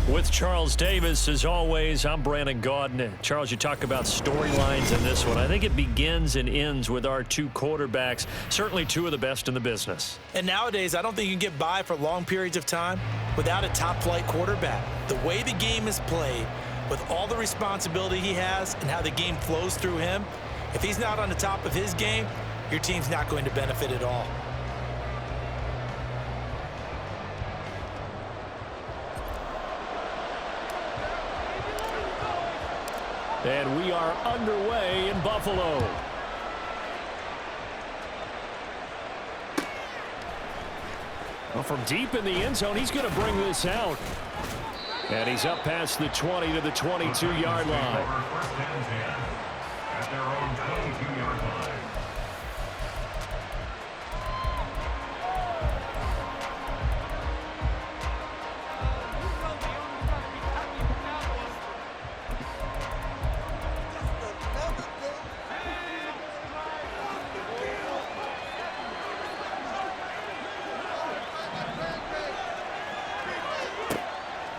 With Charles Davis, as always, I'm Brandon Gaudin. Charles, you talk about storylines in this one. I think it begins and ends with our two quarterbacks, certainly two of the best in the business. And nowadays, I don't think you can get by for long periods of time without a top-flight quarterback. The way the game is played, with all the responsibility he has and how the game flows through him, if he's not on the top of his game, your team's not going to benefit at all. And we are underway in Buffalo. Well, from deep in the end zone, he's going to bring this out. And he's up past the 20 to the 22-yard line. At their own 22-yard line.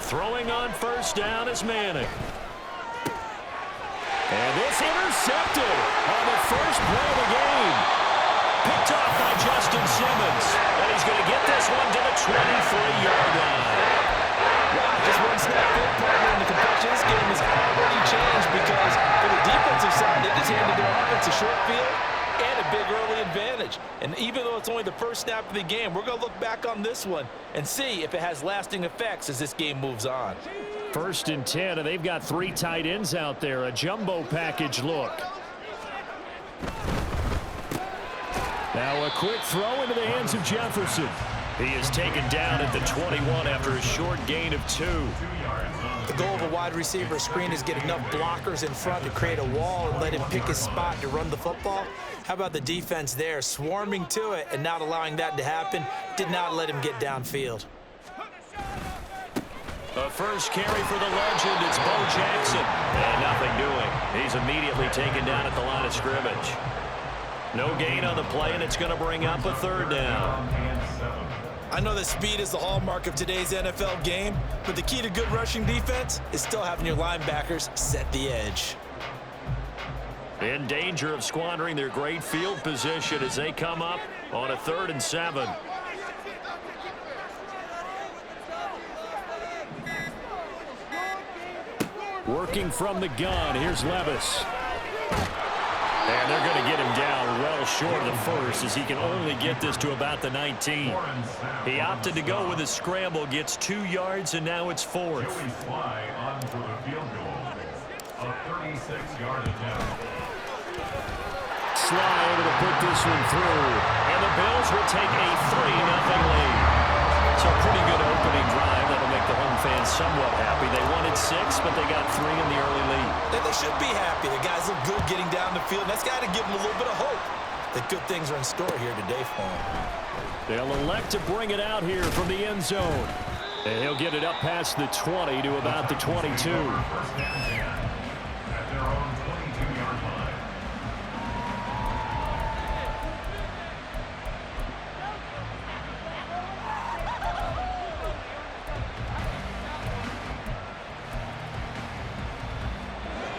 Throwing on first down is Manning. And this intercepted on the first play of the game. Picked off by Justin Simmons. And he's going to get this one to the 23-yard line. Wow, just one snap in, partner, and the complexion of this game has already changed because for the defensive side, they just handed their offense a short field and a big early advantage. And even though it's only the first snap of the game, we're going to look back on this one and see if it has lasting effects as this game moves on. 1st and 10, and they've got 3 tight ends out there. A jumbo package look. Now a quick throw into the hands of Jefferson. He is taken down at the 21 after a short gain of 2. The goal of a wide receiver screen is get enough blockers in front to create a wall and let him pick his spot to run the football. How about the defense there, swarming to it and not allowing that to happen? Did not let him get downfield. The first carry for the legend, it's Bo Jackson. And nothing doing. He's immediately taken down at the line of scrimmage. No gain on the play, and it's going to bring up a 3rd down. I know that speed is the hallmark of today's NFL game, but the key to good rushing defense is still having your linebackers set the edge. In danger of squandering their great field position as they come up on a 3rd and 7. Working from the gun, here's Levis. And they're going to get him down well short of the first as he can only get this to about the 19. He opted to go with a scramble, gets 2 yards, and now it's 4th. Sly able to put this one through. And the Bills will take a 3-0 lead. So a pretty good opening drive. That'll make the home fans somewhat happy. They wanted 6, but they got 3 in the early lead. And they should be happy. The guys look good getting down the field. That's got to give them a little bit of hope that good things are in store here today for them. They'll elect to bring it out here from the end zone. And he'll get it up past the 20 to about the 22.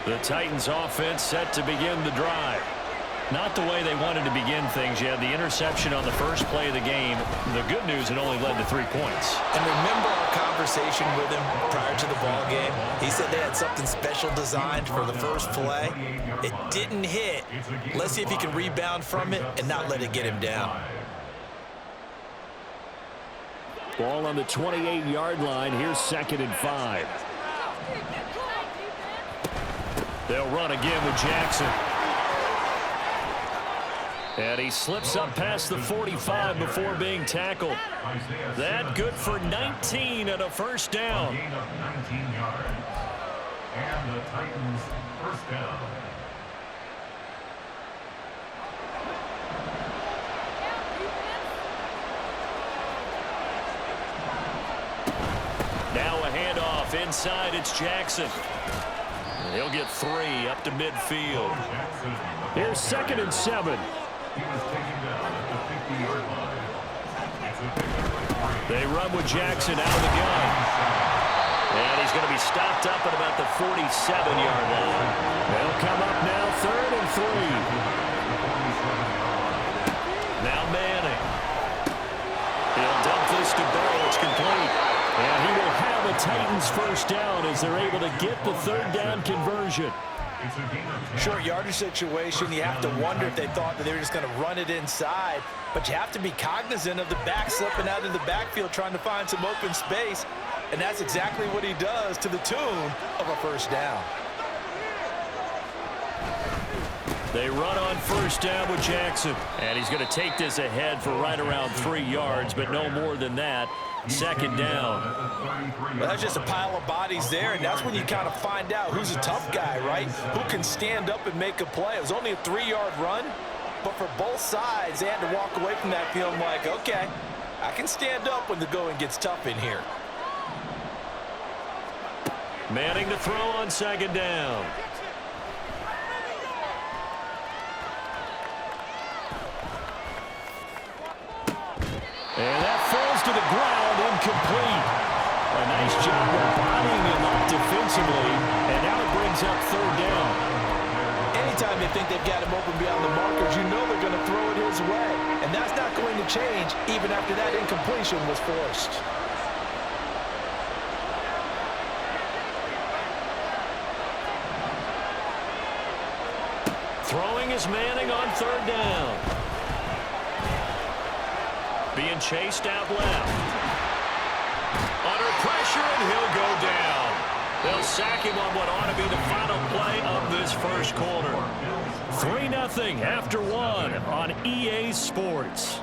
The Titans offense set to begin the drive. Not the way they wanted to begin things. You had the interception on the first play of the game. The good news, it only led to 3 points. And remember our conversation with him prior to the ball game? He said they had something special designed for the first play. It didn't hit. Let's see if he can rebound from it and not let it get him down. Ball on the 28-yard line. Here's 2nd and 5. They'll run again with Jackson. And he slips up past the 45 before being tackled. That good for 19 and a first down. And the Titans first down. Now a handoff inside. It's Jackson. He'll get 3 up to midfield. Here's 2nd and 7. He was taken down at the 50-yard line. It's a pickup of 3. They run with Jackson out of the gun. And he's going to be stopped up at about the 47-yard line. They'll come up now 3rd and 3. Now Manning. He'll dump this to Burrow. It's complete. And he will have a Titans first down as they're able to get the 3rd down conversion. Short yardage situation, you have to wonder if they thought that they were just going to run it inside. But you have to be cognizant of the back slipping out of the backfield trying to find some open space. And that's exactly what he does to the tune of a first down. They run on first down with Jackson. And he's going to take this ahead for right around 3 yards, but no more than that. 2nd down. Well, that's just a pile of bodies there, and that's when you kind of find out who's a tough guy, right? Who can stand up and make a play. It was only a 3-yard run, but for both sides, they had to walk away from that feeling like, okay, I can stand up when the going gets tough in here. Manning to throw on 2nd down. And that falls to the ground, incomplete. A nice job of bodying him up defensively, and now it brings up 3rd down. Anytime they think they've got him open beyond the markers, you know they're going to throw it his way. And that's not going to change even after that incompletion was forced. Throwing is Manning on 3rd down. Being chased out left. Under pressure, and he'll go down. They'll sack him on what ought to be the final play of this first quarter. 3-0 after 1 on EA Sports.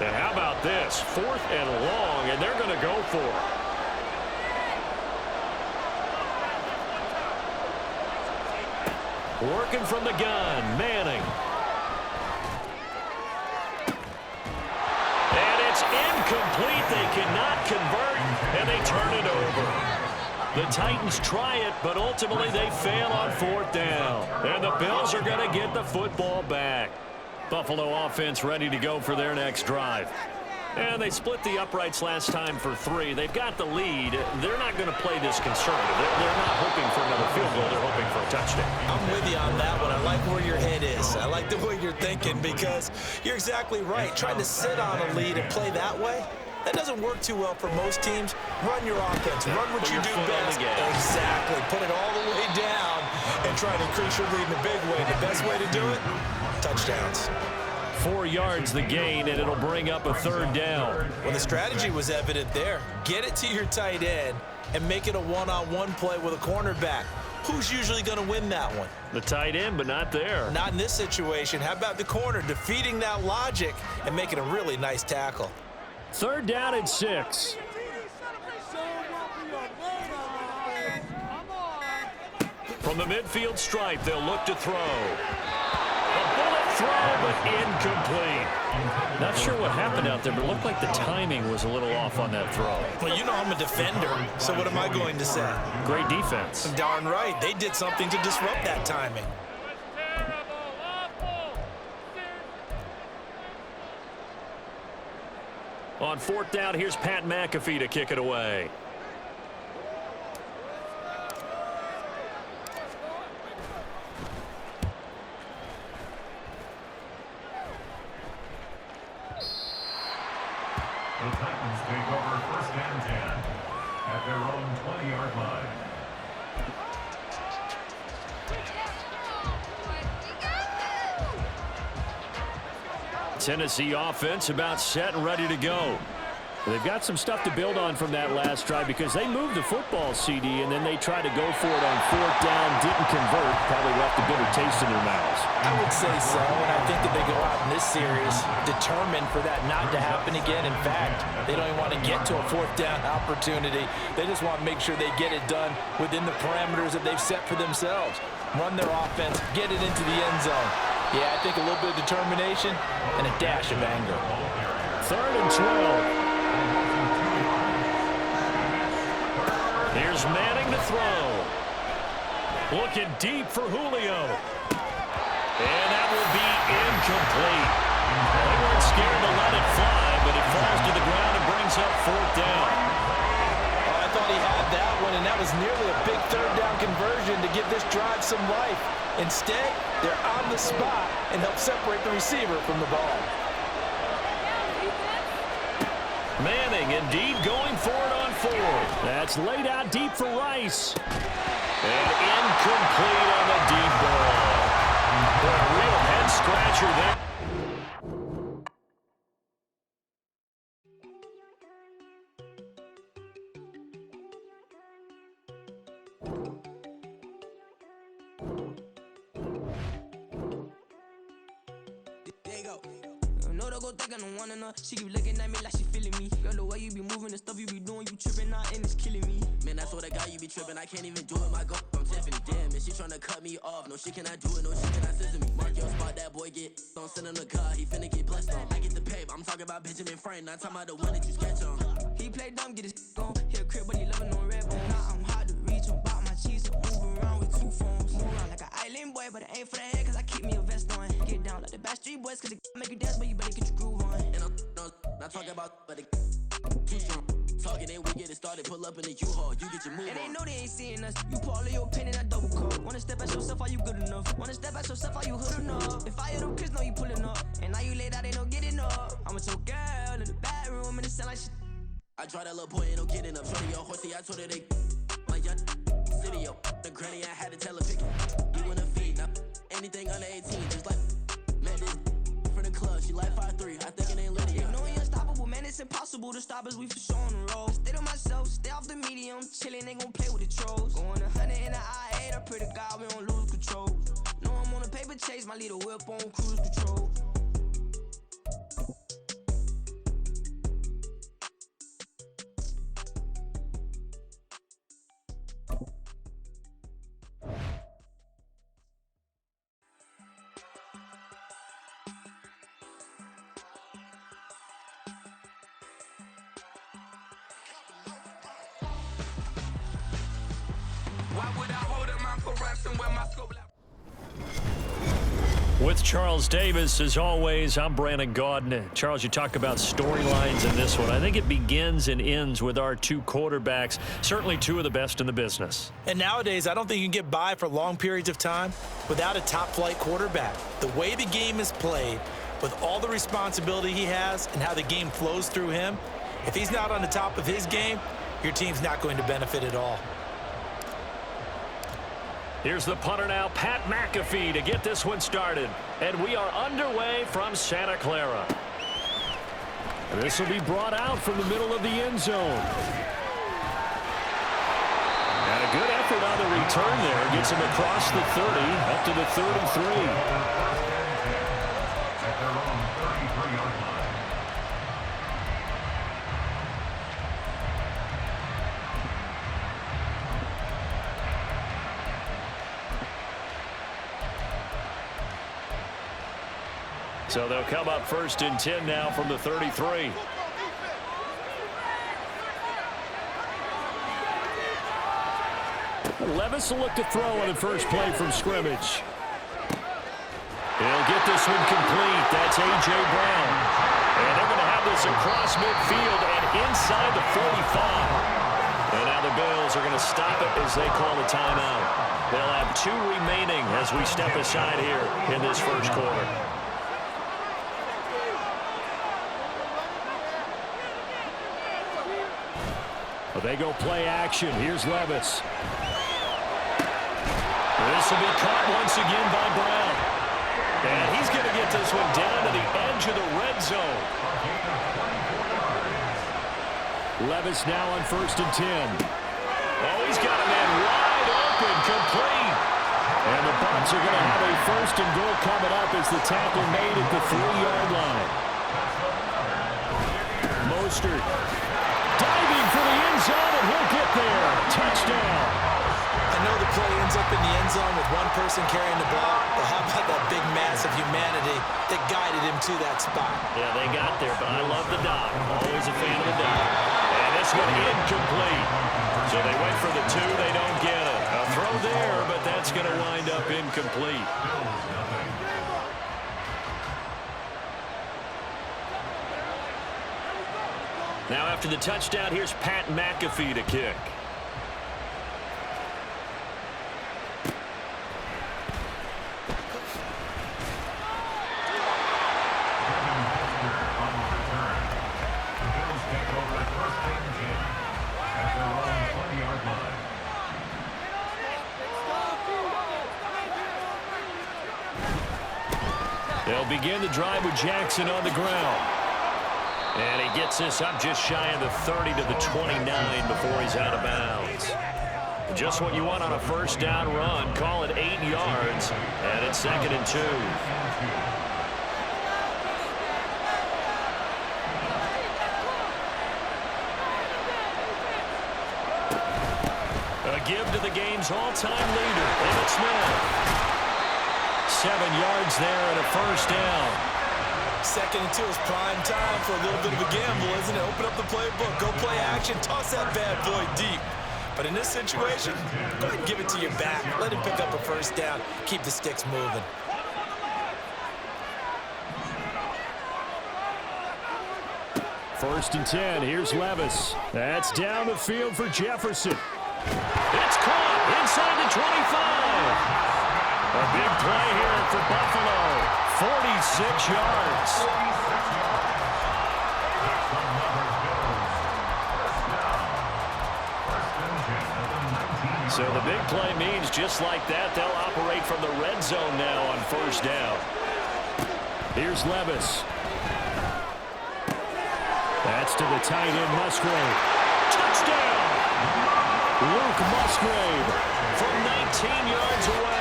And how about this? 4th and long, and they're going to go for it. Working from the gun, Manning. And it's incomplete. They cannot convert, and they turn it over. The Titans try it, but ultimately they fail on 4th down. And the Bills are going to get the football back. Buffalo offense ready to go for their next drive. And they split the uprights last time for 3. They've got the lead. They're not going to play this conservative. They're not hoping for another field goal. They're hoping for a touchdown. I'm with you on that one. I like where your head is. I like the way you're thinking because you're exactly right. Trying to sit on a lead and play that way, that doesn't work too well for most teams. Run your offense. Run what you do best. Exactly. Put it all the way down and try to increase your lead in a big way. The best way to do it, touchdowns. 4 yards the gain, and it'll bring up a 3rd down. Well, the strategy was evident there. Get it to your tight end and make it a one-on-one play with a cornerback. Who's usually going to win that one? The tight end, but not there. Not in this situation. How about the corner defeating that logic and making a really nice tackle? 3rd down and 6. From the midfield stripe, they'll look to throw. A bullet throw, but incomplete. Not sure what happened out there, but it looked like the timing was a little off on that throw. Well, you know I'm a defender, so what am I going to say? Great defense. Darn right. They did something to disrupt that timing. On 4th down, here's Pat McAfee to kick it away. The Titans take over 1st and 10 at their own 20-yard line. Tennessee offense about set and ready to go. They've got some stuff to build on from that last drive because they moved the football, CD, and then they tried to go for it on fourth down, didn't convert, probably left a bitter taste in their mouths. I would say so, and I think that they go out in this series determined for that not to happen again. In fact, they don't even want to get to a fourth down opportunity. They just want to make sure they get it done within the parameters that they've set for themselves. Run their offense, get it into the end zone. Yeah, I think a little bit of determination and a dash of anger. 3rd and 12. Here's Manning to throw. Looking deep for Julio. And that will be incomplete. They weren't scared to let it fly, but it falls to the ground and brings up 4th down. I thought he had that one, and that was nearly a big 3rd down conversion to give this drive some life. Instead, they're on the spot and help separate the receiver from the ball. Manning indeed going for it on 4th. That's laid out deep for Rice. And incomplete on the deep ball. What a real head-scratcher there. She keep looking at me like she feeling me. Girl, the way you be moving, the stuff you be doing, you tripping out and it's killing me. Man, I swear to God, you be tripping. I can't even do it. My girl, I'm Tiffany. Damn, and she tryna cut me off. No shit can I do it. No shit can I scissor me. Mark your spot, that boy get. Don't send him to God. He finna get blessed on. I get the paper. I'm talking about Benjamin Franklin. Not talking about the one that you sketch on. He play dumb, get his on. Hit a crib, but he loving on red bone. Now I'm hard to reach. I'm about my cheese and move around with 2 phones. Move around like an island boy, but it ain't for the head, cause I keep me a vest on. Get down like the Backstreet Boys, cause it make you dance, but you better get your groove on. And I'm not talking about, but it too strong. Talking and we get it started, pull up in the U-Haul, you get your move on. And they know they ain't seeing us. You pull all of your pen in that double cup. Wanna step at yourself, are you good enough? Wanna step at yourself, are you hood enough? If I hear them kids, know you pulling up. And now you laid out, they no getting up. I'm with your girl in the bedroom, and it sound like shit. I draw that little boy, ain't no getting up. Shorty, your horsey, I told her they my young city, yo. The granny, I had to tell her pick it. You in the feed, now anything under 18, just like man, this from the club, she like 5'3", I think it ain't Lydia. You know we unstoppable, man, it's impossible to stop us, we for sure on the road. Stay to myself, stay off the medium, chillin', they gon' play with the trolls. Going 100 in the I-8, I pray to God we don't lose control. Know I'm on a paper chase, my little whip on cruise control. With Charles Davis, as always, I'm Brandon Gaudin. Charles, you talk about storylines in this one. I think it begins and ends with our 2 quarterbacks, certainly 2 of the best in the business. And nowadays, I don't think you can get by for long periods of time without a top-flight quarterback. The way the game is played, with all the responsibility he has and how the game flows through him, if he's not on the top of his game, your team's not going to benefit at all. Here's the punter now, Pat McAfee, to get this one started. And we are underway from Santa Clara. This will be brought out from the middle of the end zone. And a good effort on the return there. Gets him across the 30, up to the 33. So they'll come up 1st and 10 now from the 33. Levis will look to throw on the first play from scrimmage. He'll get this one complete. That's A.J. Brown. And they're going to have this across midfield and inside the 45. And now the Bills are going to stop it as they call the timeout. They'll have 2 remaining as we step aside here in this first quarter. Well, they go play action. Here's Levis. This will be caught once again by Brown. And he's going to get this one down to the edge of the red zone. Levis now on 1st and 10. Oh, he's got a man wide open, complete. And the Bucs are going to have a 1st and goal coming up as the tackle made at the 3-yard line. Mostert diving for the end zone, and he'll get there. Touchdown. I know the play ends up in the end zone with one person carrying the ball, but how about that big mass of humanity that guided him to that spot? Yeah, they got there, but I love the dot. Always a fan of the dot. And this one incomplete. So they went for the 2. They don't get it. A throw there, but that's going to wind up incomplete. Now after the touchdown, here's Pat McAfee to kick. They'll begin the drive with Jackson on the ground. And he gets this up just shy of the 30 to the 29 before he's out of bounds. Just what you want on a 1st down run. Call it 8 yards. And it's 2nd and 2. A give to the game's all-time leader, Emmitt Smith. 7 yards there and a 1st down. 2nd and 2 is prime time for a little bit of a gamble, isn't it? Open up the playbook, go play action, toss that bad boy deep. But in this situation, go ahead and give it to your back. Let him pick up a 1st down. Keep the sticks moving. First and 10. Here's Levis. That's down the field for Jefferson. It's caught inside the 25. A big play here for Buffalo. 46 yards. So the big play means just like that, they'll operate from the red zone now on 1st down. Here's Levis. That's to the tight end, Musgrave. Touchdown! Luke Musgrave from 19 yards away.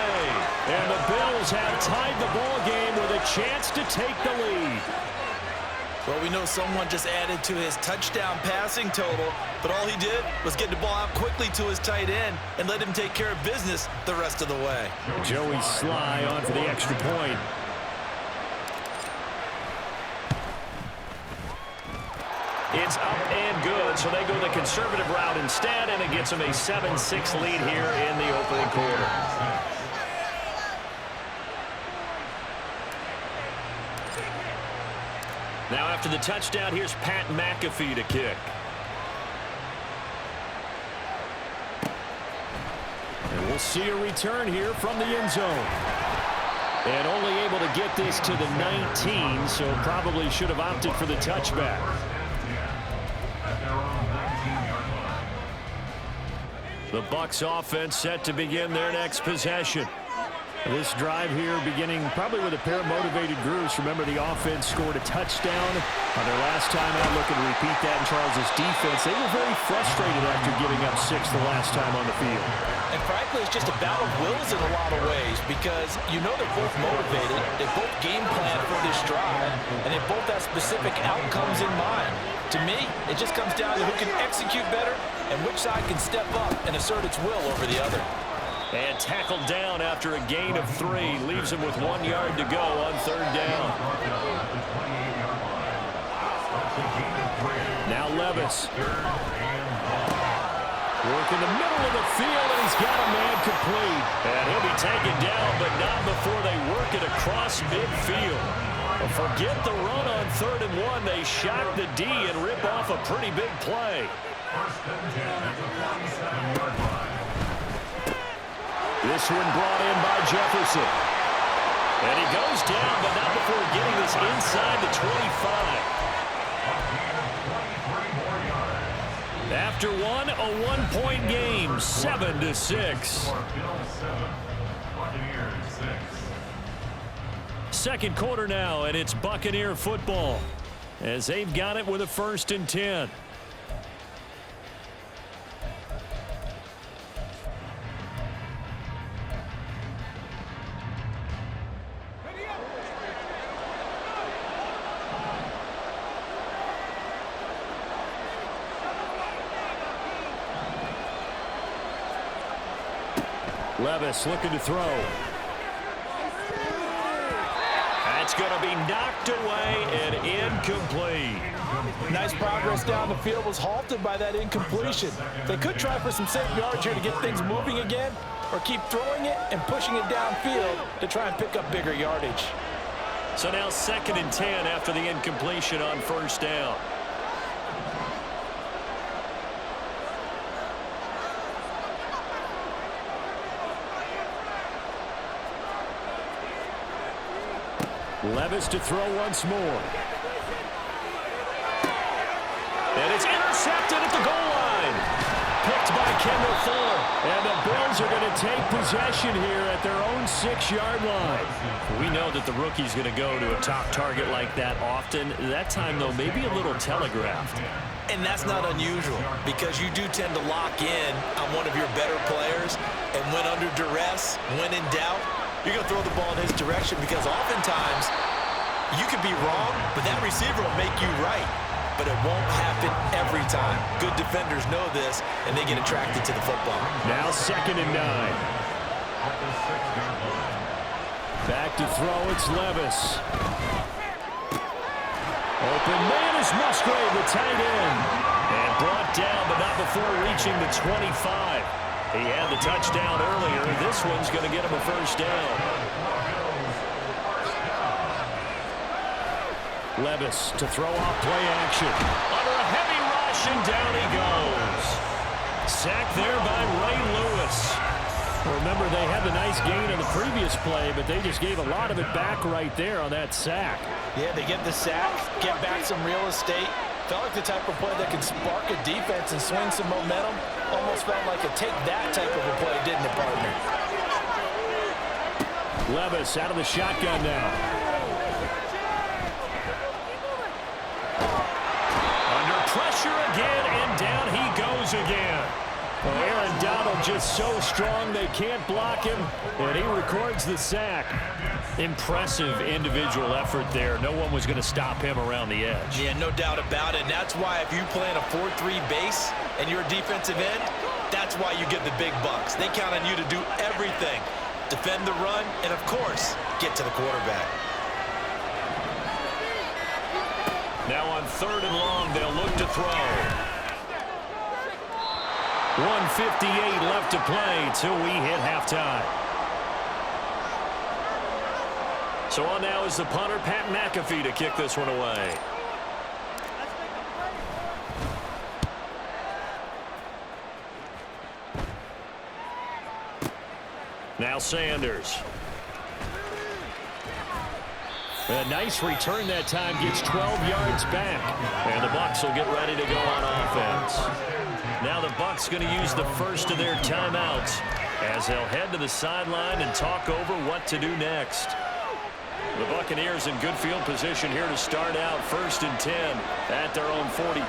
And the Bills have tied the ball game with a chance to take the lead. Well, we know someone just added to his touchdown passing total, but all he did was get the ball out quickly to his tight end and let him take care of business the rest of the way. Joey Sly on for the extra point. It's up and good, so they go the conservative route instead, and it gets them a 7-6 lead here in the opening quarter. Now after the touchdown, here's Pat McAfee to kick. And we'll see a return here from the end zone. And only able to get this to the 19, so probably should have opted for the touchback. The Bucs offense set to begin their next possession. This drive here beginning probably with a pair of motivated groups. Remember, the offense scored a touchdown on their last time out. Looking to repeat that in Charles' defense. They were very frustrated after giving up 6 the last time on the field. And frankly, it's just a battle of wills in a lot of ways because you know they're both motivated. They both game plan for this drive, and they both have specific outcomes in mind. To me, it just comes down to who can execute better and which side can step up and assert its will over the other. And tackled down after a gain of 3. Leaves him with 1 yard to go on 3rd down. Now Levis. Work in the middle of the field, and he's got a man complete. And he'll be taken down, but not before they work it across midfield. Forget the run on 3rd and 1. They shock the D and rip off a pretty big play. This one brought in by Jefferson. And he goes down, but not before getting this inside the 25. After one, a one-point game, 7-6. Second quarter now, and it's Buccaneer football as they've got it with a 1st and 10. Levis looking to throw. That's going to be knocked away and incomplete. Nice progress down the field, was halted by that incompletion. They could try for some safe yards here to get things moving again, or keep throwing it and pushing it downfield to try and pick up bigger yardage. So now 2nd and 10 after the incompletion on 1st down. Levis to throw once more. And it's intercepted at the goal line. Picked by Kendall Fuller. And the Bills are going to take possession here at their own 6-yard line. We know that the rookie's going to go to a top target like that often. That time, though, maybe a little telegraphed. And that's not unusual, because you do tend to lock in on one of your better players, and when under duress, when in doubt, you're going to throw the ball in his direction, because oftentimes you could be wrong, but that receiver will make you right. But it won't happen every time. Good defenders know this, and they get attracted to the football. Now 2nd and 9. Back to throw, it's Levis. Open man is Musgrave, the tight end. And brought down, but not before reaching the 25. He had the touchdown earlier. This one's going to get him a 1st down. Levis to throw off play action. Under a heavy rush, and down he goes. Sacked there by Ray Lewis. Remember, they had the nice gain on the previous play, but they just gave a lot of it back right there on that sack. Yeah, they get the sack, get back some real estate. Felt like the type of play that can spark a defense and swing some momentum. Almost felt like a take-that type of a play, didn't it, partner? Levis out of the shotgun now. Under pressure again, and down he goes again. Well, Aaron Donald just so strong they can't block him, and he records the sack. Impressive individual effort there. No one was going to stop him around the edge. Yeah, no doubt about it. And that's why if you play in a 4-3 base and you're a defensive end, that's why you get the big bucks. They count on you to do everything. Defend the run, and of course, get to the quarterback. Now on 3rd and long, they'll look to throw. 1:58 left to play till we hit halftime. So on now is the punter, Pat McAfee, to kick this one away. Now Sanders. A nice return that time, gets 12 yards back. And the Bucs will get ready to go on offense. Now the Bucs going to use the first of their timeouts as they'll head to the sideline and talk over what to do next. The Buccaneers in good field position here to start out 1st and 10 at their own 42.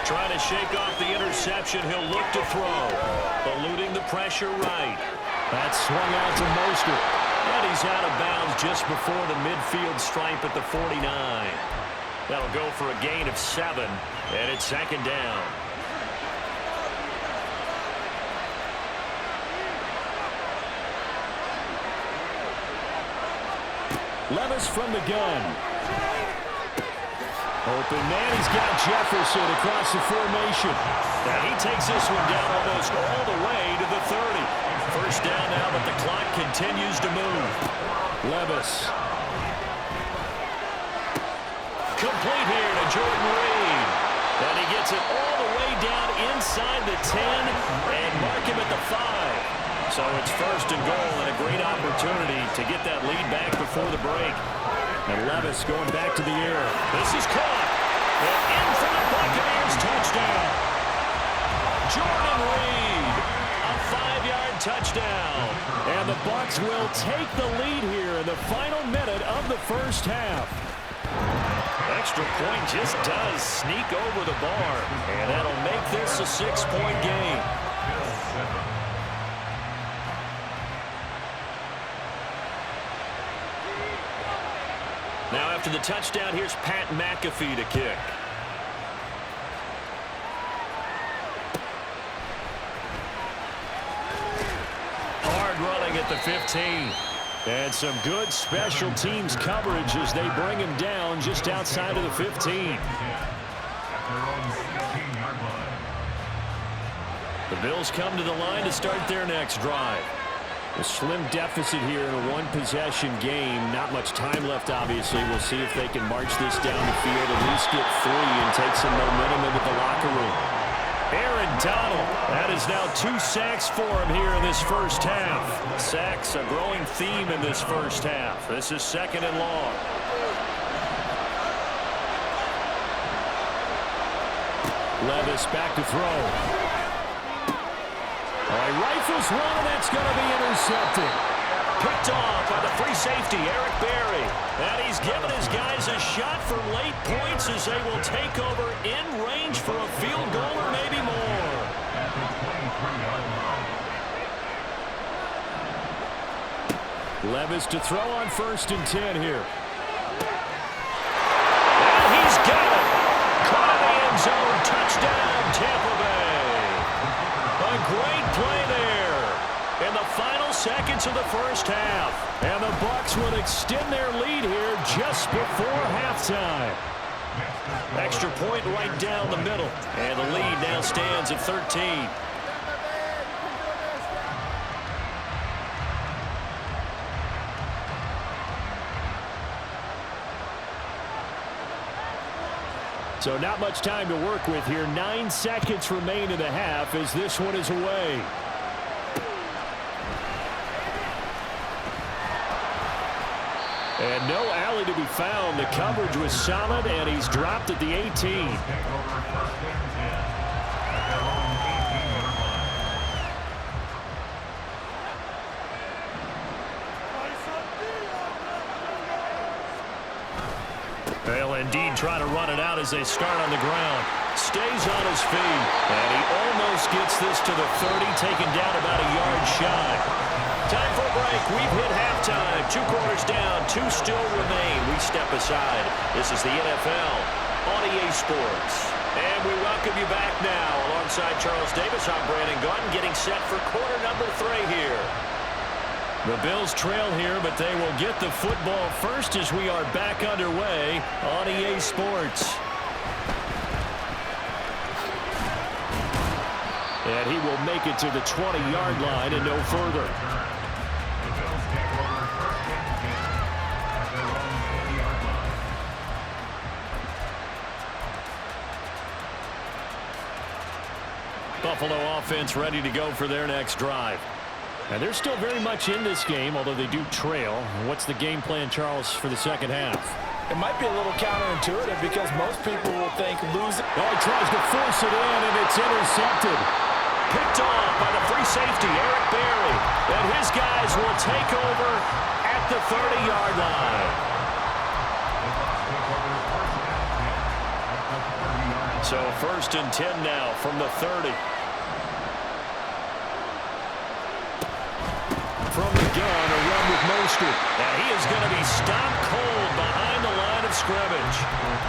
Trying to shake off the interception. He'll look to throw. Eluding the pressure right. That's swung out to Mostert. And he's out of bounds just before the midfield stripe at the 49. That'll go for a gain of 7. And it's 2nd down. Levis from the gun. Open man, he's got Jefferson across the formation. And he takes this one down almost all the way to the 30. 1st down now, but the clock continues to move. Levis. Complete here to Jordan Reed. And he gets it all the way down inside the 10 and mark him at the 5. So it's 1st and goal, and a great opportunity to get that lead back before the break. And Levis going back to the air. This is caught. And in for the Buccaneers touchdown. Jordan Reed, a 5-yard touchdown. And the Bucs will take the lead here in the final minute of the 1st half. Extra point just does sneak over the bar. And that'll make this a 6-point game. Now after the touchdown, here's Pat McAfee to kick. the 15. And some good special teams coverage as they bring him down just outside of the 15. The Bills come to the line to start their next drive. A slim deficit here in a one-possession game. Not much time left, obviously. We'll see if they can march this down the field, at least get 3 and take some momentum into the locker room. Aaron Donald, that is now 2 sacks for him here in this first half. Sacks, a growing theme in this first half. This is 2nd and long. Levis back to throw. All right, rifles one, and that's going to be intercepted. Picked off by the free safety, Eric Berry. And he's given his guys a shot for late points as they will take over in range for a field goal or maybe more. Levis to throw on 1st and 10 here. And he's got it. Caught in the end zone. Touchdown, Tampa Bay. A great play there in the final seconds of the first half. And the Bucs will extend their lead here just before halftime. Extra point right down the middle. And the lead now stands at 13. So not much time to work with here. 9 seconds remain in the half as this one is away. And no alley to be found. The coverage was solid, and he's dropped at the 18. They'll indeed try to run it out as they start on the ground. Stays on his feet, and he almost gets this to the 30, taken down about a yard shy. Time for a break. We've hit halftime. 2 quarters down, 2 still remain. We step aside. This is the NFL on EA Sports. And we welcome you back now. Alongside Charles Davis, I'm Brandon Gaudin, getting set for quarter number 3 here. The Bills trail here, but they will get the football first as we are back underway on EA Sports. And he will make it to the 20-yard line and no further. Buffalo offense ready to go for their next drive. And they're still very much in this game, although they do trail. What's the game plan, Charles, for the second half? It might be a little counterintuitive because most people will think losing. Oh, he tries to force it in, and it's intercepted. Picked off by the free safety, Eric Berry. And his guys will take over at the 30-yard line. So 1st and 10 now from the 30. From the gun, a run with Mostert. And he is going to be stopped cold behind the line of scrimmage.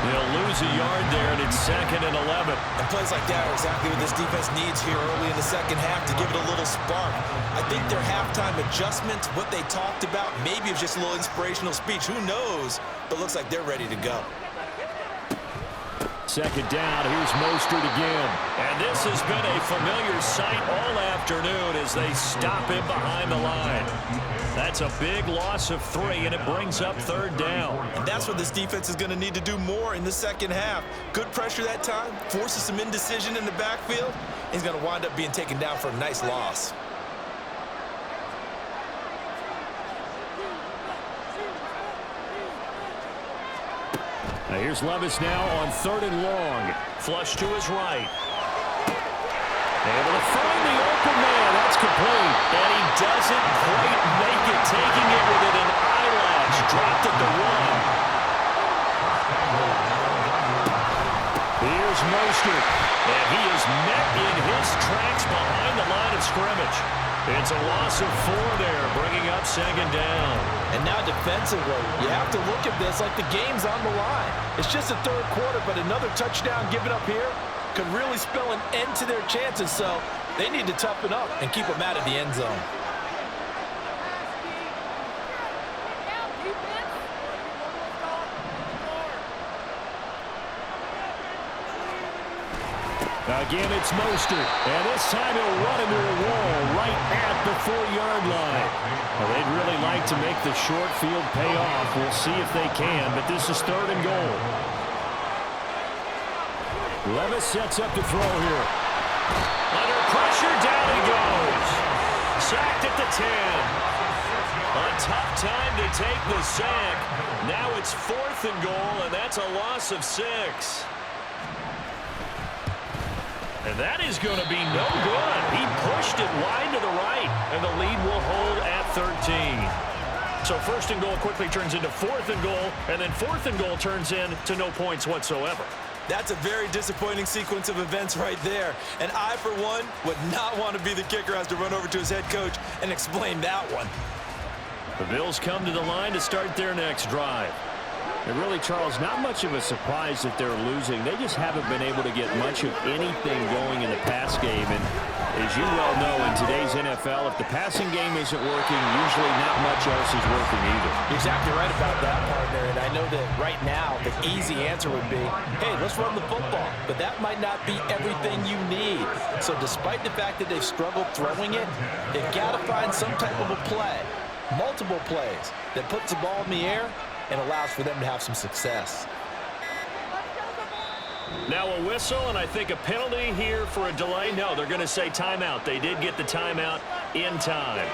They'll lose a yard there, and it's 2nd and 11. And plays like that are exactly what this defense needs here early in the second half to give it a little spark. I think their halftime adjustment, what they talked about, maybe it's just a little inspirational speech. Who knows? But looks like they're ready to go. 2nd down, here's Mostert again. And this has been a familiar sight all afternoon as they stop him behind the line. That's a big loss of 3, and it brings up 3rd down. And that's what this defense is going to need to do more in the second half. Good pressure that time, forces some indecision in the backfield. He's going to wind up being taken down for a nice loss. Now here's Levis now on 3rd and long. Flush to his right. Able to find the open man. That's complete. And he doesn't quite make it. Taking it within an eyelash. Dropped at the 1. Here's Mostert. And he is met in his tracks behind the line of scrimmage. It's a loss of 4 there, bringing up 2nd down. And now defensively, you have to look at this like the game's on the line. It's just the 3rd quarter, but another touchdown given up here could really spell an end to their chances, so they need to toughen up and keep them out of the end zone. Again, it's Mostert, and this time he'll run into a wall right at the 4-yard line. Well, they'd really like to make the short field pay off. We'll see if they can, but this is 3rd and goal. Levis sets up to throw here. Under pressure, down he goes. Sacked at the 10. A tough time to take the sack. Now it's 4th and goal, and that's a loss of 6. And that is going to be no good. He pushed it wide to the right, and the lead will hold at 13. So 1st and goal quickly turns into 4th and goal, and then 4th and goal turns into no points whatsoever. That's a very disappointing sequence of events right there. And I, for one, would not want to be the kicker who has to run over to his head coach and explain that one. The Bills come to the line to start their next drive. And really, Charles, not much of a surprise that they're losing. They just haven't been able to get much of anything going in the pass game. And as you well know, in today's NFL, if the passing game isn't working, usually not much else is working either. You're exactly right about that, partner. And I know that right now the easy answer would be, hey, let's run the football. But that might not be everything you need. So despite the fact that they've struggled throwing it, they've got to find some type of a play, multiple plays, that puts the ball in the air and allows for them to have some success. Now a whistle, and I think a penalty here for a delay. No, they're going to say timeout. They did get the timeout in time.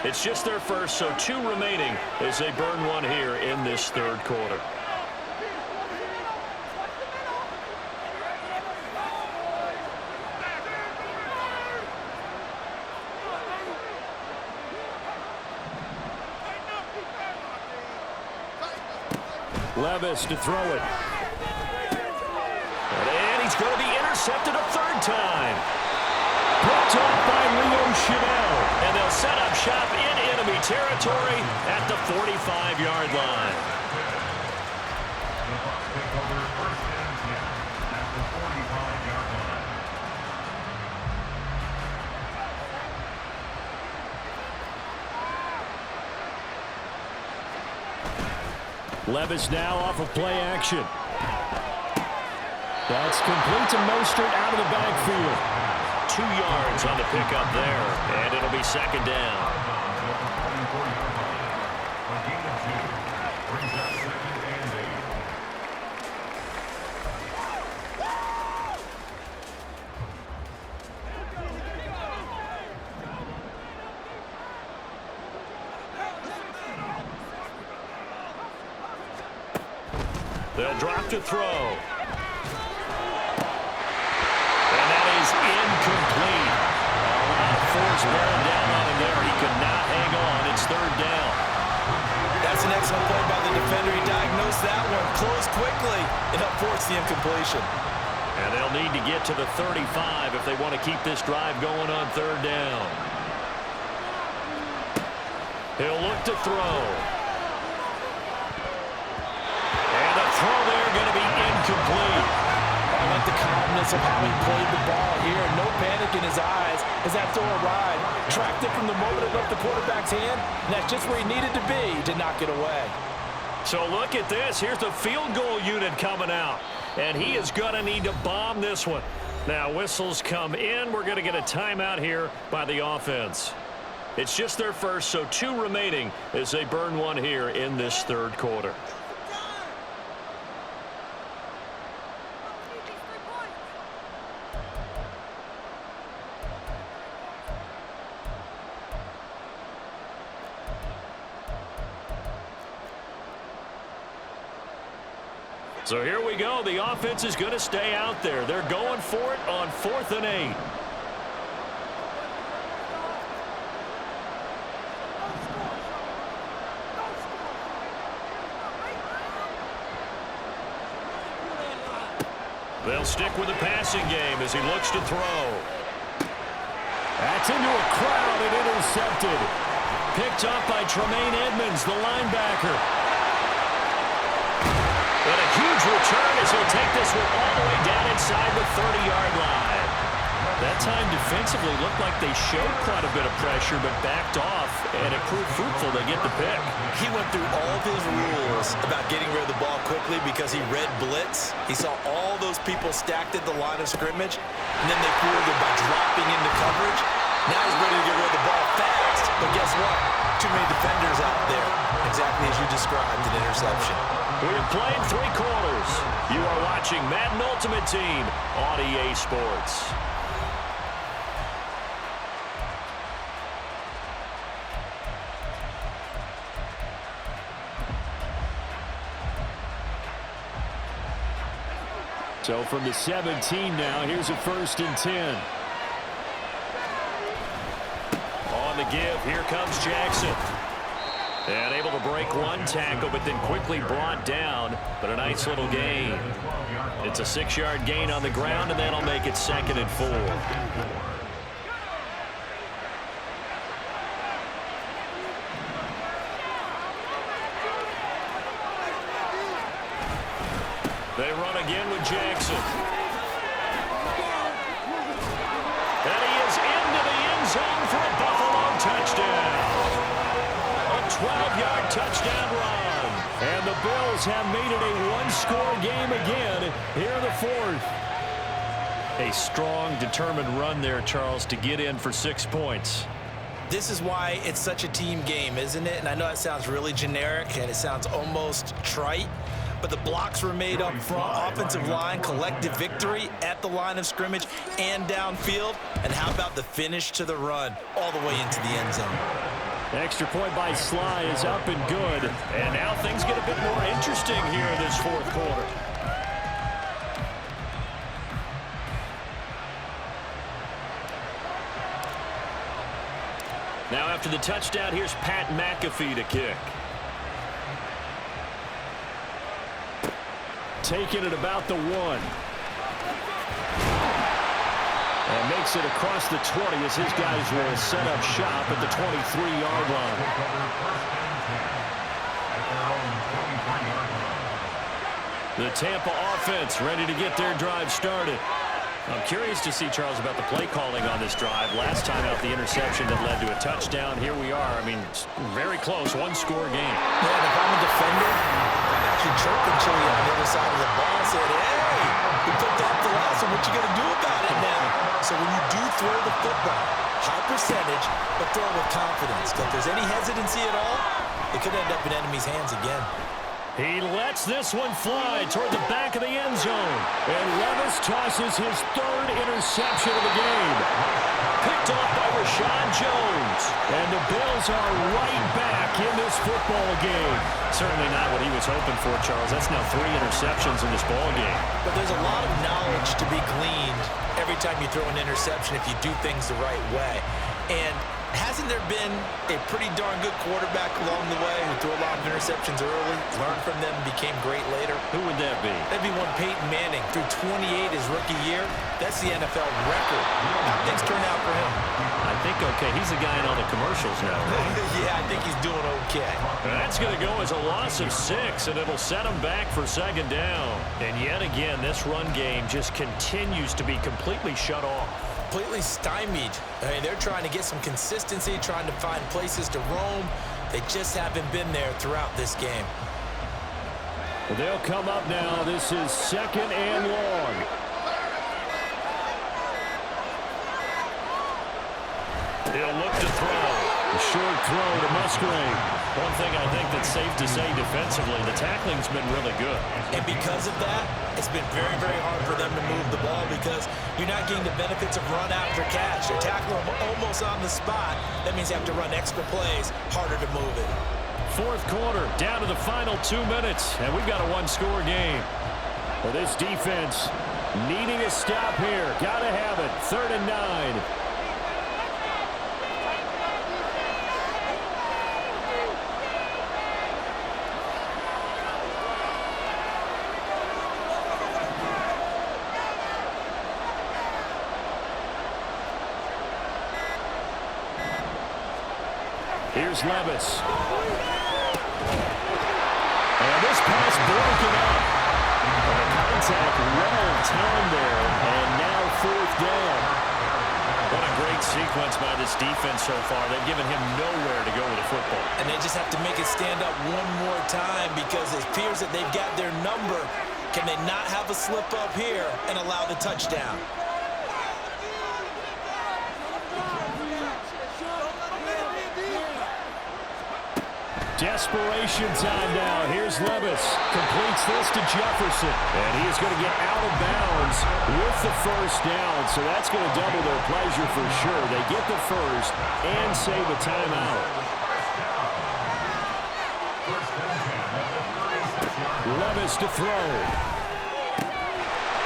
It's just their first, so 2 remaining as they burn one here in this 3rd quarter. Levis to throw it. And he's going to be intercepted a 3rd time. Picked off by Leo Chanel. And they'll set up shop in enemy territory at the 45-yard line. The Bucs take over 1st and 10 at the 45-yard line. Levis now off of play action. That's complete to Mostert out of the backfield. 2 yards on the pickup there, and it'll be 2nd down. A gain of 2 brings up 2nd and 8. They'll drop to throw. And that is incomplete. A lot of force bearing down on him there. He could not hang on. It's 3rd down. That's an excellent play by the defender. He diagnosed that one, closed quickly, and helped force the incompletion. And they'll need to get to the 35 if they want to keep this drive going on 3rd down. He'll look to throw. Throw there going to be incomplete. I like the calmness of how he played the ball here. No panic in his eyes as that throw arrived. Tracked it from the moment it left the quarterback's hand, and that's just where he needed to be to knock it away. So look at this. Here's the field goal unit coming out, and he is going to need to bomb this one. Now whistles come in. We're going to get a timeout here by the offense. It's just their first, so 2 remaining as they burn one here in this 3rd quarter. So here we go. The offense is going to stay out there. They're going for it on 4th and 8. They'll stick with the passing game as he looks to throw. That's into a crowd and intercepted. Picked up by Tremaine Edmonds, the linebacker. And a huge return as he'll take this one all the way down inside the 30-yard line. That time defensively looked like they showed quite a bit of pressure but backed off, and it proved fruitful to get the pick. He went through all of his rules about getting rid of the ball quickly because he read blitz. He saw all those people stacked at the line of scrimmage, and then they fooled him by dropping into coverage. Now he's ready to get rid of the ball fast, but guess what? Too many defenders out there. Exactly as you described, an interception. We have played 3 quarters. You are watching Madden Ultimate Team on EA Sports. So from the 17 now, here's a 1st and 10. On the give, here comes Jackson. And able to break one tackle, but then quickly brought down. But a nice little gain. It's a 6-yard gain on the ground, and that'll make it 2nd and 4. They run again with Jackson. And he is into the end zone for a Buffalo touchdown. A 12-yard touchdown run. And the Bills have made it a 1-score game again here in the 4th. A strong, determined run there, Charles, to get in for 6 points. This is why it's such a team game, isn't it? And I know it sounds really generic and it sounds almost trite, but the blocks were made up front, offensive line, collective victory at the line of scrimmage and downfield. And how about the finish to the run all the way into the end zone? Extra point by Sly is up and good. And now things get a bit more interesting here in this 4th quarter. Now after the touchdown, here's Pat McAfee to kick. Taking it about the 1. And makes it across the 20 as his guys will set up shop at the 23-yard line. The Tampa offense ready to get their drive started. I'm curious to see, Charles, about the play calling on this drive. Last time out, the interception that led to a touchdown. Here we are. I mean, very close, 1-score game. Yeah, and if I'm a defender, I'm actually chirping Chili on the other side of the ball and said, hey, we picked off the last one. What you going to do about it now? So when you do throw the football, high percentage, but throw with confidence. If there's any hesitancy at all, it could end up in enemy's hands again. He lets this one fly toward the back of the end zone. And Levis tosses his 3rd interception of the game. Picked off by Rashad Jones. And the Bills are right back in this football game. Certainly not what he was hoping for, Charles. That's now 3 interceptions in this ball game. But there's a lot of knowledge to be gleaned every time you throw an interception if you do things the right way. And hasn't there been a pretty darn good quarterback along the way who threw a lot of interceptions early, learned from them, became great later? Who would that be? That'd be one Peyton Manning. Threw 28 his rookie year. That's the NFL record. How things turn out for him? I think okay. He's the guy in all the commercials now. Yeah, I think he's doing okay. That's going to go as a loss of 6, and it'll set him back for 2nd down. And yet again, this run game just continues to be completely shut off. Completely stymied. I mean, they're trying to get some consistency, trying to find places to roam. They just haven't been there throughout this game. They'll come up now. This is 2nd and long. He'll look to throw. A short throw to Musgrave. One thing I think that's safe to say defensively, the tackling's been really good. And because of that, it's been very, very hard for them to move the ball because you're not getting the benefits of run after catch. They're tackling them almost on the spot. That means you have to run extra plays, harder to move it. 4th quarter, down to the final 2 minutes, and we've got a 1-score game. Well, this defense needing a stop here. Gotta have it. 3rd and 9. Here's Levis. And this pass broken up. And contact well timed there. And now 4th down. sequence by this defense so far. They've given him nowhere to go with the football. And they just have to make it stand up one more time because it appears that they've got their number. Can they not have a slip up here and allow the touchdown? Desperation time now. Here's Levis. Completes this to Jefferson. And he is going to get out of bounds with the first down. So that's going to double their pleasure for sure. They get the first and save a timeout. Levis to throw.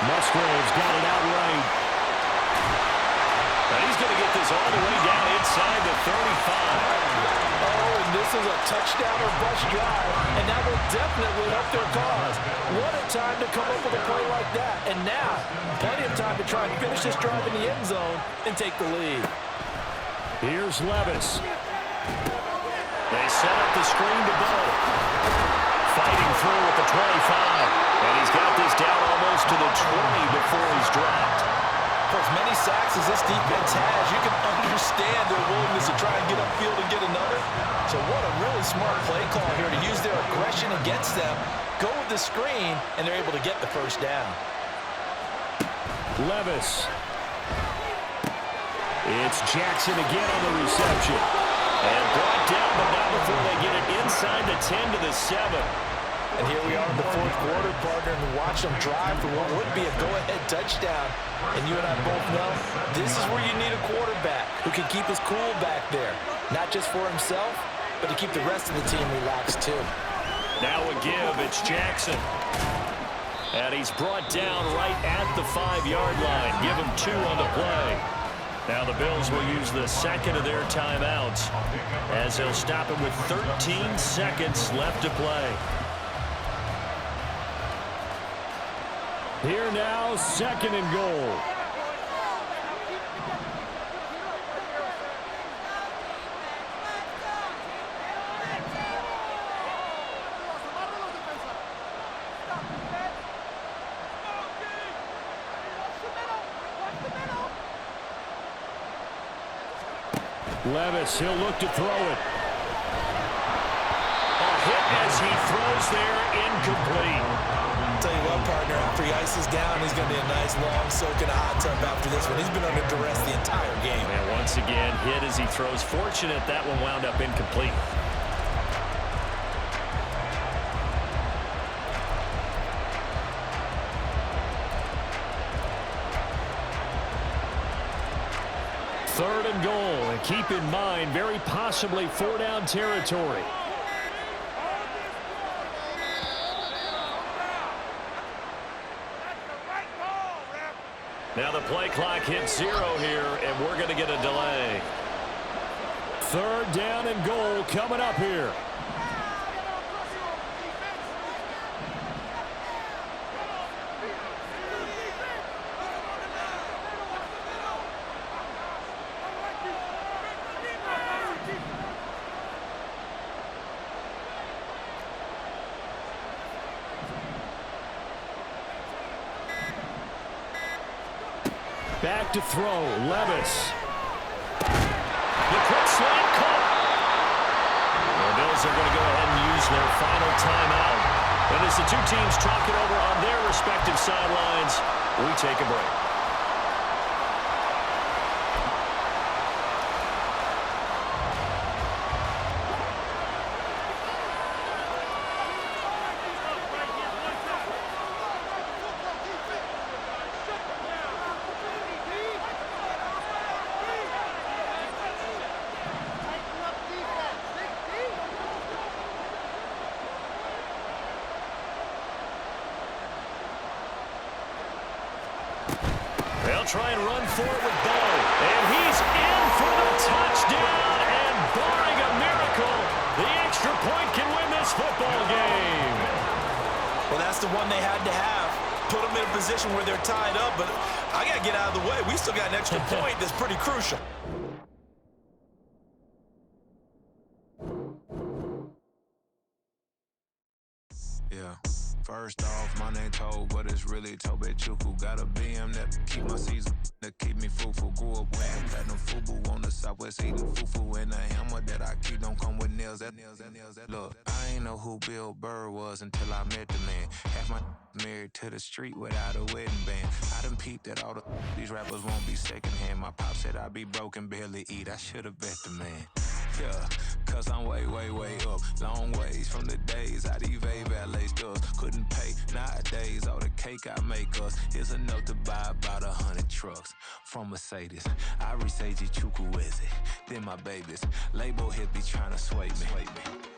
Musgrave's got it outright. And he's going to get this all the way down inside the 35. Oh, and this is a touchdown or bust drive, and that will definitely help their cause. What a time to come up with a play like that. And now, plenty of time to try and finish this drive in the end zone and take the lead. Here's Levis. They set up the screen to Bo. Fighting through at the 25. And he's got this down almost to the 20 before he's dropped. For as many sacks as this defense has, you can understand their willingness to try and get upfield and get another. So what a really smart play call here to use their aggression against them, go with the screen, and they're able to get the first down. Levis. It's Jackson again on the reception. And brought down, but not before they get it inside the 10 to the 7. And here we are in the fourth quarter, partner, and watch them drive for what would be a go-ahead touchdown. And you and I both know this is where you need a quarterback who can keep his cool back there. Not just for himself, but to keep the rest of the team relaxed too. Now a give, it's Jackson. And he's brought down right at the 5-yard line. Give him 2 on the play. Now the Bills will use the second of their timeouts as they'll stop it with 13 seconds left to play. Here now, 2nd and goal. Levis, he'll look to throw it. A hit as he throws there, incomplete. Tell you what, partner, after he ices down, he's going to be a nice, long soak in a hot tub after this one. He's been under duress the entire game. And once again, hit as he throws. Fortunate that one wound up incomplete. Third and goal, and keep in mind, very possibly 4-down territory. Now the play clock hits 0 here, and we're going to get a delay. 3rd down and goal coming up here. Back to throw, Levis. The quick slant caught. The Bills are going to go ahead and use their final timeout. And as the two teams talk it over on their respective sidelines, we take a break. They'll try and run for it with Bo. And he's in for the touchdown. And barring a miracle, the extra point can win this football game. Well, that's the one they had to have. Put them in a position where they're tied up, but I got to get out of the way. We still got an extra point that's pretty crucial. Yeah. First off, my name Toad, but it's really Tobe Chuku. Got a BM that keep my season, that keep me fruitful. Grew up wearing platinum FUBU. breakfast, eating fufu and a hammer that I keep don't come with nails. Look, I ain't know who Bill Burr was until I met the man. Half my married to the street without a wedding band. I done peeped that all these rappers won't be secondhand. My pop said I'd be broken, barely eat. I should've bet the man. Yeah, cause I'm way, way, way up. Long ways from the days I evade valet stores. Couldn't pay nowadays. All the cake I make us is enough to buy about 100 trucks from Mercedes. I resage Chukwueze, then my babies. Label hit be trying to sway me.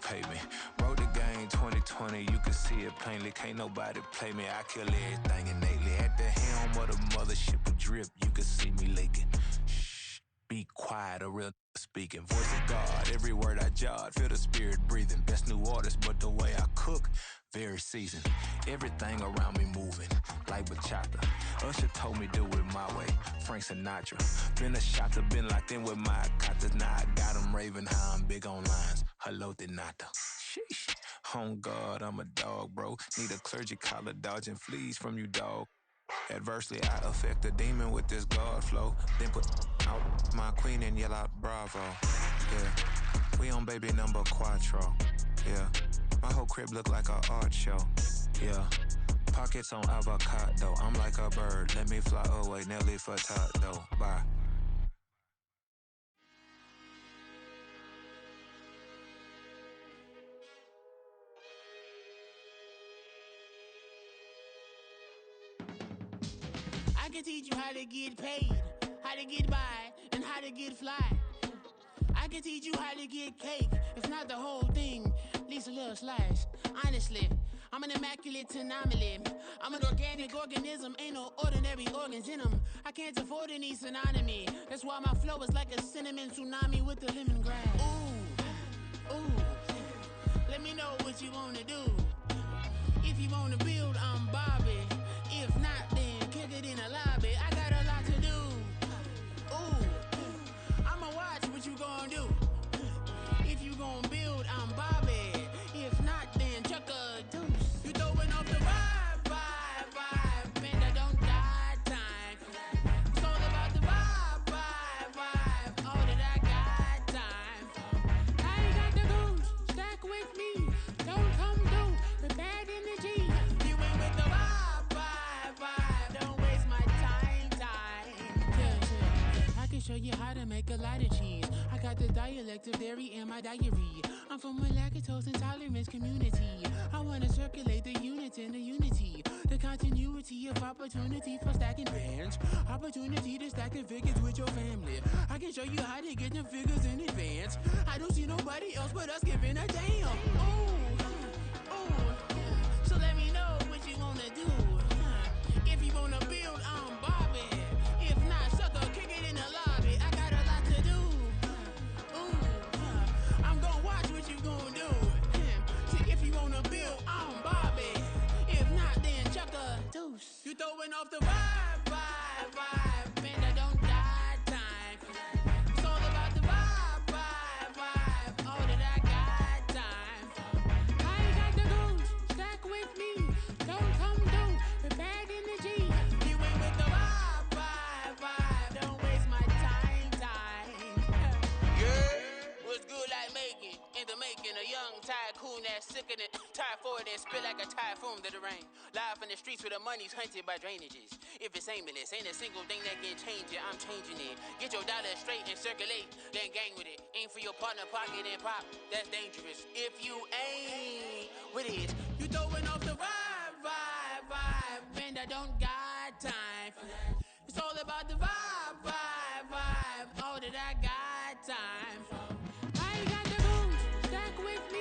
Pay me. Wrote the game 2020, you can see it plainly. Can't nobody play me. I kill everything innately. At the helm of the mothership of drip, you can see me leaking. Shh, be quiet, a real speaking. Voice of God, every word I jot. Feel the spirit breathing. Best new artist, but the way I cook, very seasoned. Everything around me moving, like bachata. Usher told me do it my way. Frank Sinatra. Been a shotter, been locked in with my cotters. Now I got them raving how I'm big on lines. Hello, Denata. Sheesh. On God, I'm a dog, bro. Need a clergy collar, dodging fleas from you, dog. Adversely, I affect the demon with this God flow. Then put out my queen and yell out bravo. Yeah, we on baby number quattro. Yeah, my whole crib look like a art show. Yeah, pockets on avocado. I'm like a bird. Let me fly away, Nelly Furtado. Bye. I can teach you how to get paid, how to get by, and how to get fly. I can teach you how to get cake, if not the whole thing, at least a little slice. Honestly, I'm an immaculate anomaly. I'm an organic organism, ain't no ordinary organs in them. I can't afford any synonymy. That's why my flow is like a cinnamon tsunami with the lemongrass. Ooh, ooh, let me know what you wanna do. If you wanna build, I'm Bobby. If not, then kick it in the lobby. I got a lot to do. Ooh, I'ma watch what you gon' do. If you gon' build, I'm Bobby. If not, then chuck a deuce. You throwing off the vibe, man, I don't die time. It's all about the vibe, all that I got time. I ain't got the goose, stack with me. Don't come through with bad energy. You ain't with the vibe, don't waste my time. Yeah. I can show you how to make a lot of cheese. I got the dialect of dairy in my diary. I'm from a lactose intolerance community. I wanna circulate the unity and the unity. The continuity of opportunity for stacking bands. Opportunity to stack the figures with your family. I can show you how to get the figures in advance. I don't see nobody else but us giving a damn. Ooh. So let me know what you wanna do. If you wanna build, I'm Bobby. If not, sucker, kick it in the lobby. I got a lot to do. Ooh, I'm gonna watch what you gonna do. See, if you wanna build, I'm Bobby. If not, then chuck a deuce. You throwing off the vibe, man, I don't die time. It's all about the vibe, all that I got time. I ain't got the goose, stack with me. Don't come through with bad energy. You ain't with the vibe, don't waste my time. Yeah, what's good like making? In the making, a young tycoon that's sickening. Tie forward and spit like a typhoon to the rain. Live in the streets where the money's hunted by drainages. If it's aimless, ain't a single thing that can change it. I'm changing it. Get your dollar straight and circulate, then gang with it. Aim for your partner, pocket and pop. That's dangerous. If you ain't with it, you throwing off the vibe, man, I don't got time for that. It's all about the vibe, all that I got time. I ain't got the goose, stack with me.